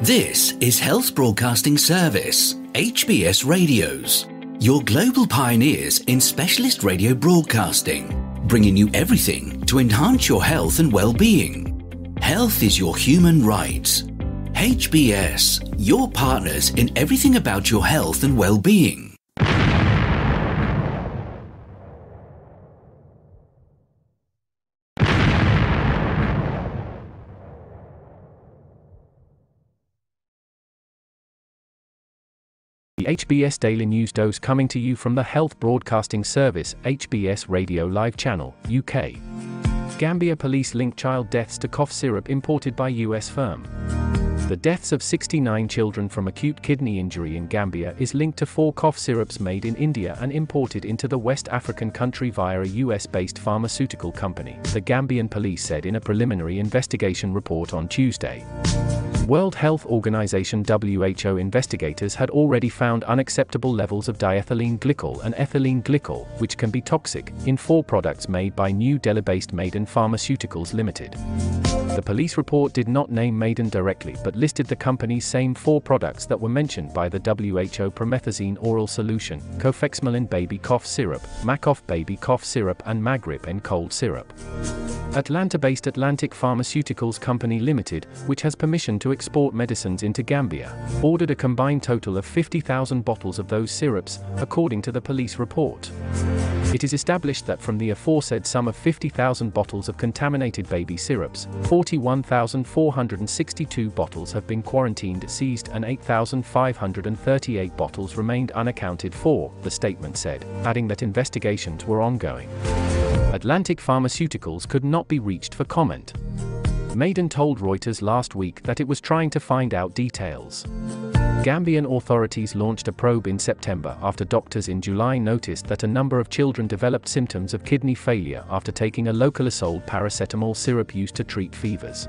This is Health Broadcasting Service HBS Radios, your global pioneers in specialist radio broadcasting, bringing you everything to enhance your health and well-being. Health is your human right. HBS, your partners in everything about your health and well-being. The HBS Daily News Dose coming to you from the Health Broadcasting Service HBS Radio Live Channel, UK. Gambia police link child deaths to cough syrup imported by US firm. The deaths of 69 children from acute kidney injury in Gambia is linked to 4 cough syrups made in India and imported into the West African country via a US-based pharmaceutical company, the Gambian police said in a preliminary investigation report on Tuesday. World Health Organization (WHO) investigators had already found unacceptable levels of diethylene glycol and ethylene glycol, which can be toxic, in 4 products made by New Delhi-based Maiden Pharmaceuticals Limited. The police report did not name Maiden directly but listed the company's same 4 products that were mentioned by the WHO: promethazine oral solution, Cofexmalin baby cough syrup, Macof baby cough syrup and Magrip and cold syrup. Atlanta-based Atlantic Pharmaceuticals Company Limited, which has permission to export medicines into Gambia, ordered a combined total of 50,000 bottles of those syrups, according to the police report. It is established that from the aforesaid sum of 50,000 bottles of contaminated baby syrups, 41,462 bottles have been quarantined, seized, and 8,538 bottles remained unaccounted for, the statement said, adding that investigations were ongoing. Atlantic Pharmaceuticals could not be reached for comment. Maiden told Reuters last week that it was trying to find out details. Gambian authorities launched a probe in September after doctors in July noticed that a number of children developed symptoms of kidney failure after taking a locally sold paracetamol syrup used to treat fevers.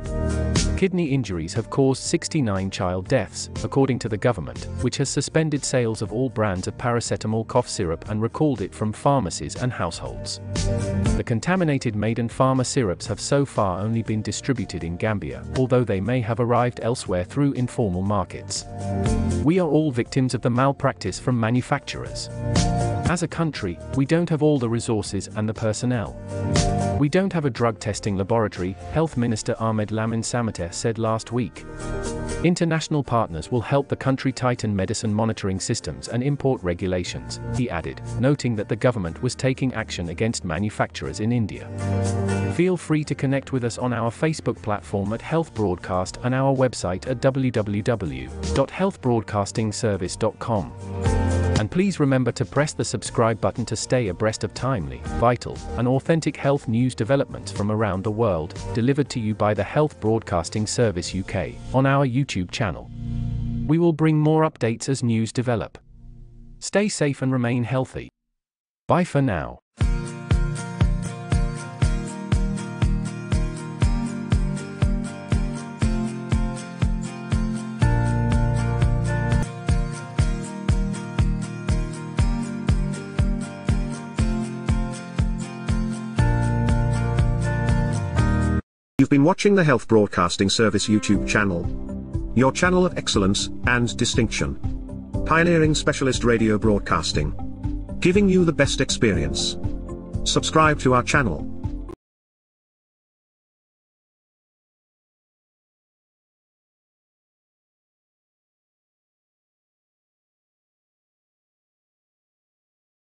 Kidney injuries have caused 69 child deaths, according to the government, which has suspended sales of all brands of paracetamol cough syrup and recalled it from pharmacies and households. The contaminated Maiden Pharma syrups have so far only been distributed in Gambia, although they may have arrived elsewhere through informal markets. We are all victims of the malpractice from manufacturers. As a country, we don't have all the resources and the personnel. We don't have a drug testing laboratory, Health Minister Ahmed Lamin Samateh said last week. International partners will help the country tighten medicine monitoring systems and import regulations, he added, noting that the government was taking action against manufacturers in India. Feel free to connect with us on our Facebook platform at Health Broadcast and our website at www.healthbroadcastingservice.com. And please remember to press the subscribe button to stay abreast of timely, vital, and authentic health news developments from around the world, delivered to you by the Health Broadcasting Service UK, on our YouTube channel. We will bring more updates as news develop. Stay safe and remain healthy. Bye for now. You've been watching the Health Broadcasting Service YouTube channel. Your channel of excellence and distinction. Pioneering specialist radio broadcasting. Giving you the best experience. Subscribe to our channel.